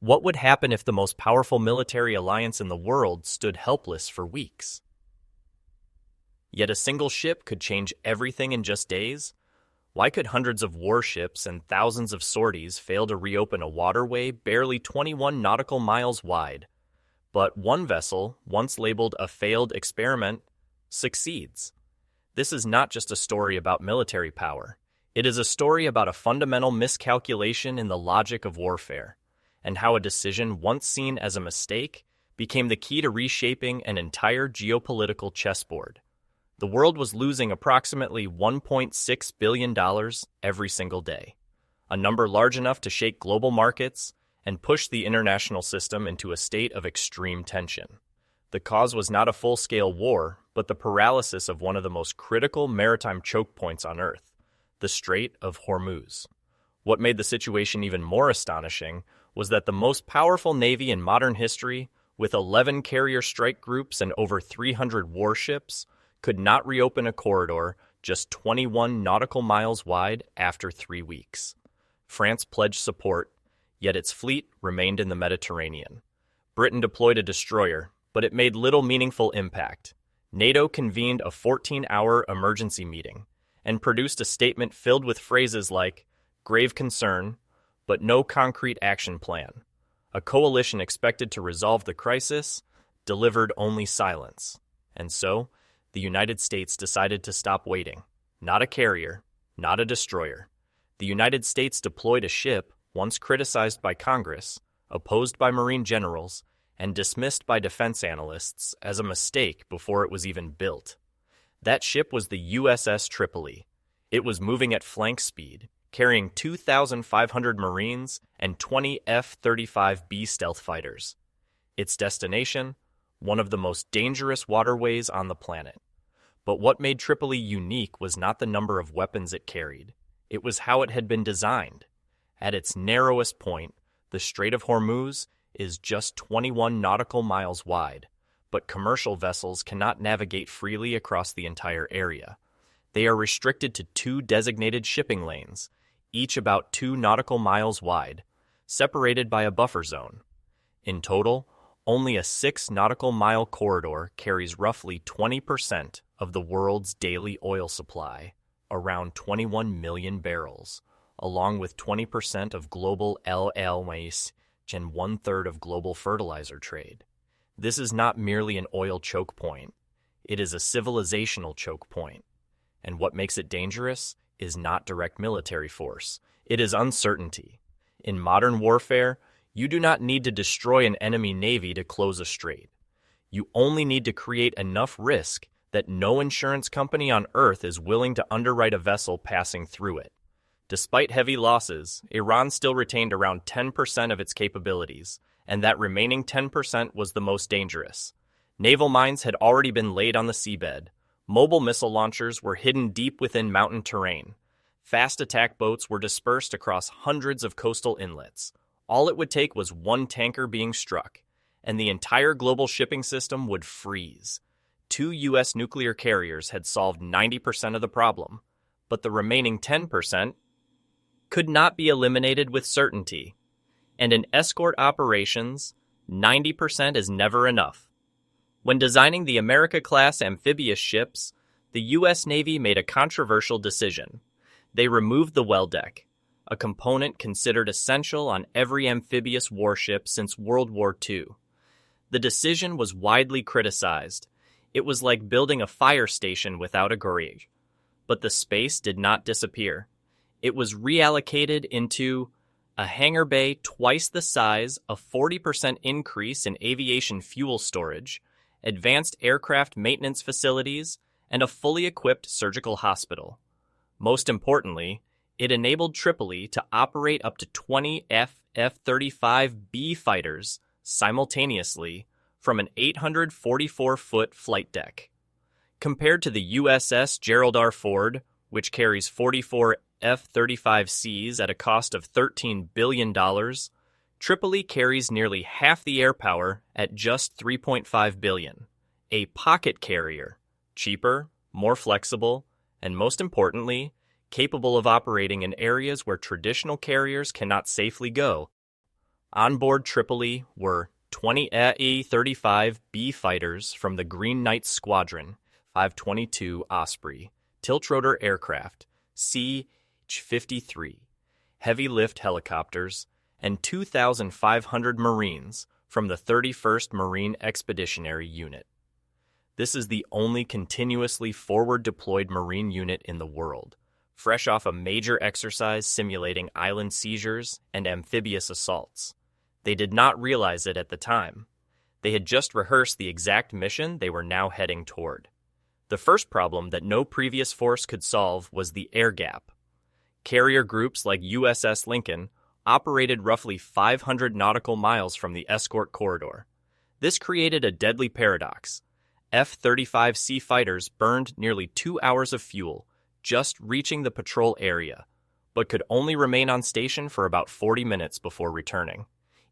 What would happen if the most powerful military alliance in the world stood helpless for weeks? Yet a single ship could change everything in just days? Why could hundreds of warships and thousands of sorties fail to reopen a waterway barely 21 nautical miles wide? But one vessel, once labeled a failed experiment, succeeds. This is not just a story about military power. It is a story about a fundamental miscalculation in the logic of warfare, and how a decision once seen as a mistake became the key to reshaping an entire geopolitical chessboard. The world was losing approximately $1.6 billion every single day, a number large enough to shake global markets and push the international system into a state of extreme tension. The cause was not a full-scale war, but the paralysis of one of the most critical maritime choke points on Earth, the Strait of Hormuz. What made the situation even more astonishing was that the most powerful navy in modern history, with 11 carrier strike groups and over 300 warships, could not reopen a corridor just 21 nautical miles wide after 3 weeks. France pledged support, yet its fleet remained in the Mediterranean. Britain deployed a destroyer, but it made little meaningful impact. NATO convened a 14-hour emergency meeting and produced a statement filled with phrases like, "grave concern," but no concrete action plan. A coalition expected to resolve the crisis delivered only silence. And so, the United States decided to stop waiting. Not a carrier, not a destroyer. The United States deployed a ship once criticized by Congress, opposed by Marine generals, and dismissed by defense analysts as a mistake before it was even built. That ship was the USS Tripoli. It was moving at flank speed, carrying 2,500 Marines and 20 F-35B stealth fighters. Its destination? One of the most dangerous waterways on the planet. But what made Tripoli unique was not the number of weapons it carried. It was how it had been designed. At its narrowest point, the Strait of Hormuz is just 21 nautical miles wide, but commercial vessels cannot navigate freely across the entire area. They are restricted to 2 designated shipping lanes, each about 2 nautical miles wide, separated by a buffer zone. In total, only a 6 nautical mile corridor carries roughly 20% of the world's daily oil supply, around 21 million barrels, along with 20% of global LLMs and 1/3 of global fertilizer trade. This is not merely an oil choke point. It is a civilizational choke point. And what makes it dangerous is not direct military force. It is uncertainty. In modern warfare, you do not need to destroy an enemy navy to close a strait. You only need to create enough risk that no insurance company on Earth is willing to underwrite a vessel passing through it. Despite heavy losses, Iran still retained around 10% of its capabilities, and that remaining 10% was the most dangerous. Naval mines had already been laid on the seabed. Mobile missile launchers were hidden deep within mountain terrain. Fast attack boats were dispersed across hundreds of coastal inlets. All it would take was one tanker being struck, and the entire global shipping system would freeze. 2 U.S. nuclear carriers had solved 90% of the problem, but the remaining 10% could not be eliminated with certainty. And in escort operations, 90% is never enough. When designing the America-class amphibious ships, the U.S. Navy made a controversial decision. They removed the well deck, a component considered essential on every amphibious warship since World War II. The decision was widely criticized. It was like building a fire station without a garage. But the space did not disappear. It was reallocated into a hangar bay twice the size, a 40% increase in aviation fuel storage, advanced aircraft maintenance facilities, and a fully equipped surgical hospital. Most importantly, it enabled Tripoli to operate up to 20 F-35B fighters simultaneously from an 844-foot flight deck. Compared to the USS Gerald R. Ford, which carries 44 F-35Cs at a cost of $13 billion, Tripoli carries nearly half the air power at just $3.5 billion. A pocket carrier, cheaper, more flexible, and most importantly, capable of operating in areas where traditional carriers cannot safely go. On board Tripoli were 20 A-35B fighters from the Green Knight Squadron, 522 Osprey, tiltrotor aircraft, CH-53, heavy lift helicopters, and 2,500 Marines from the 31st Marine Expeditionary Unit. This is the only continuously forward-deployed Marine unit in the world, fresh off a major exercise simulating island seizures and amphibious assaults. They did not realize it at the time. They had just rehearsed the exact mission they were now heading toward. The first problem that no previous force could solve was the air gap. Carrier groups like USS Lincoln operated roughly 500 nautical miles from the escort corridor. This created a deadly paradox. F-35C fighters burned nearly 2 hours of fuel just reaching the patrol area, but could only remain on station for about 40 minutes before returning.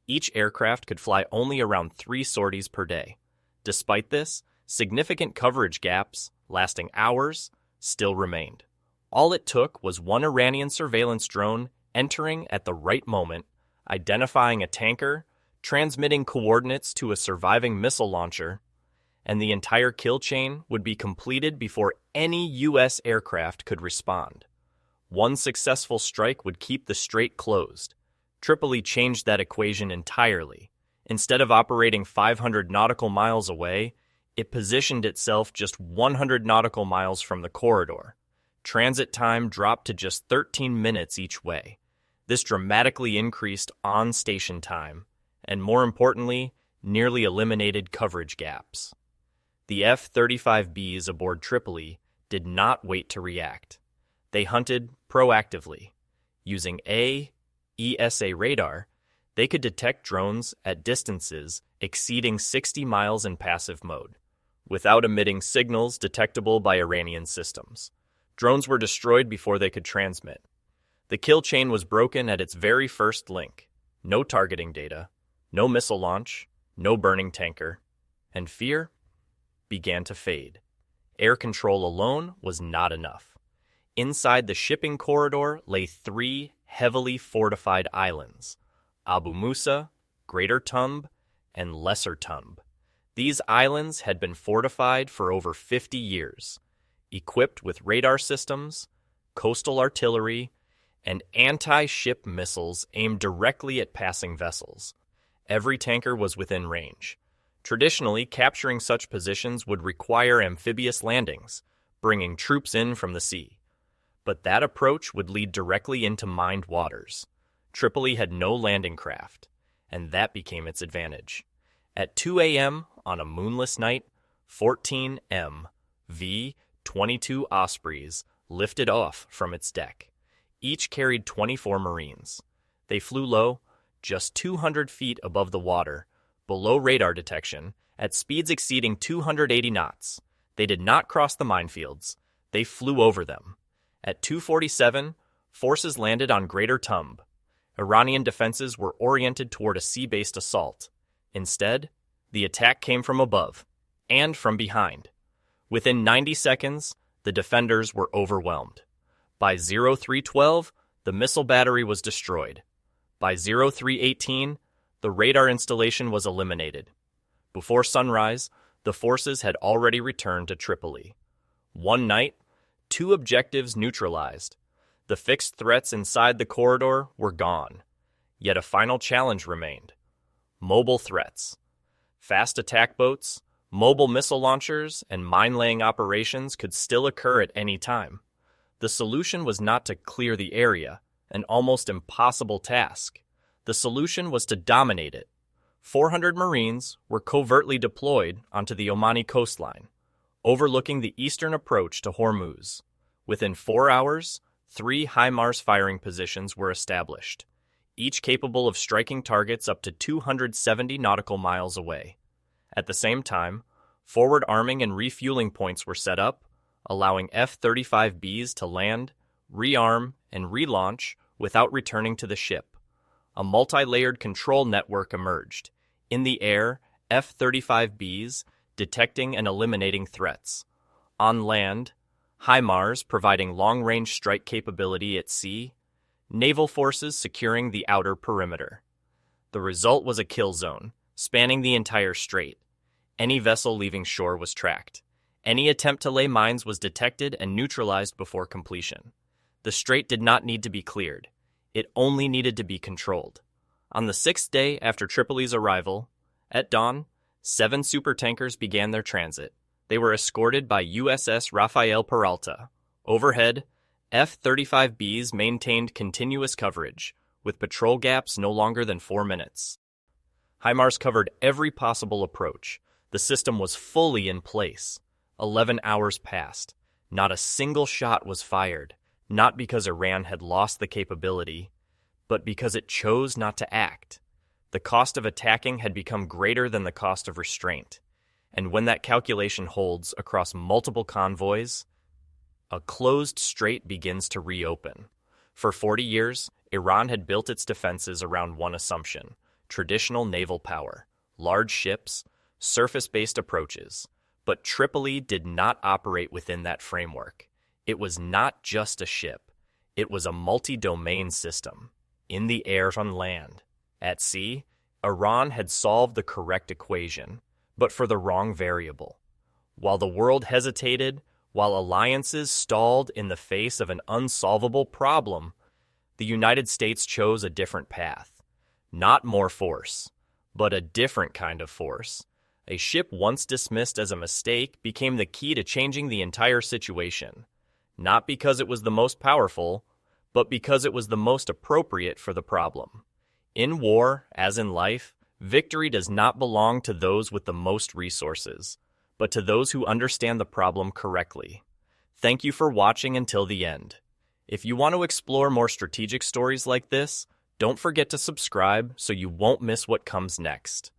Each aircraft could fly only around 3 sorties per day. Despite this, significant coverage gaps, lasting hours, still remained. All it took was one Iranian surveillance drone entering at the right moment, identifying a tanker, transmitting coordinates to a surviving missile launcher, and the entire kill chain would be completed before any U.S. aircraft could respond. One successful strike would keep the strait closed. Tripoli changed that equation entirely. Instead of operating 500 nautical miles away, it positioned itself just 100 nautical miles from the corridor. Transit time dropped to just 13 minutes each way. This dramatically increased on-station time, and more importantly, nearly eliminated coverage gaps. The F-35Bs aboard Tripoli did not wait to react. They hunted proactively. Using ESA radar, they could detect drones at distances exceeding 60 miles in passive mode, without emitting signals detectable by Iranian systems. Drones were destroyed before they could transmit. The kill chain was broken at its very first link. No targeting data, no missile launch, no burning tanker, and fear began to fade. Air control alone was not enough. Inside the shipping corridor lay 3 heavily fortified islands: Abu Musa, Greater Tumb, and Lesser Tumb. These islands had been fortified for over 50 years, equipped with radar systems, coastal artillery, and anti-ship missiles aimed directly at passing vessels. Every tanker was within range. Traditionally, capturing such positions would require amphibious landings, bringing troops in from the sea. But that approach would lead directly into mined waters. Tripoli had no landing craft, and that became its advantage. At 2 a.m. on a moonless night, 14 MV-22 Ospreys lifted off from its deck. Each carried 24 Marines. They flew low, just 200 feet above the water, below radar detection, at speeds exceeding 280 knots. They did not cross the minefields. They flew over them. At 2:47, forces landed on Greater Tumb. Iranian defenses were oriented toward a sea-based assault. Instead, the attack came from above and from behind. Within 90 seconds, the defenders were overwhelmed. By 0312, the missile battery was destroyed. By 0318, the radar installation was eliminated. Before sunrise, the forces had already returned to Tripoli. One night, 2 objectives neutralized. The fixed threats inside the corridor were gone. Yet a final challenge remained. Mobile threats. Fast attack boats, mobile missile launchers, and mine-laying operations could still occur at any time. The solution was not to clear the area, an almost impossible task. The solution was to dominate it. 400 Marines were covertly deployed onto the Omani coastline, overlooking the eastern approach to Hormuz. Within 4 hours, 3 HIMARS firing positions were established, each capable of striking targets up to 270 nautical miles away. At the same time, forward arming and refueling points were set up, allowing F-35Bs to land, rearm, and relaunch without returning to the ship. A multi-layered control network emerged. In the air, F-35Bs detecting and eliminating threats. On land, HIMARS providing long-range strike capability at sea. Naval forces securing the outer perimeter. The result was a kill zone, spanning the entire strait. Any vessel leaving shore was tracked. Any attempt to lay mines was detected and neutralized before completion. The strait did not need to be cleared. It only needed to be controlled. On the sixth day after Tripoli's arrival, at dawn, 7 supertankers began their transit. They were escorted by USS Rafael Peralta. Overhead, F-35Bs maintained continuous coverage, with patrol gaps no longer than 4 minutes. HIMARS covered every possible approach. The system was fully in place. 11 hours passed. Not a single shot was fired, not because Iran had lost the capability, but because it chose not to act. The cost of attacking had become greater than the cost of restraint. And when that calculation holds across multiple convoys, a closed strait begins to reopen. For 40 years, Iran had built its defenses around one assumption: traditional naval power, large ships, surface-based approaches. But Tripoli did not operate within that framework. It was not just a ship. It was a multi-domain system. In the air, on land. At sea, Iran had solved the correct equation, but for the wrong variable. While the world hesitated, while alliances stalled in the face of an unsolvable problem, the United States chose a different path. Not more force, but a different kind of force. A ship once dismissed as a mistake became the key to changing the entire situation. Not because it was the most powerful, but because it was the most appropriate for the problem. In war, as in life, victory does not belong to those with the most resources, but to those who understand the problem correctly. Thank you for watching until the end. If you want to explore more strategic stories like this, don't forget to subscribe so you won't miss what comes next.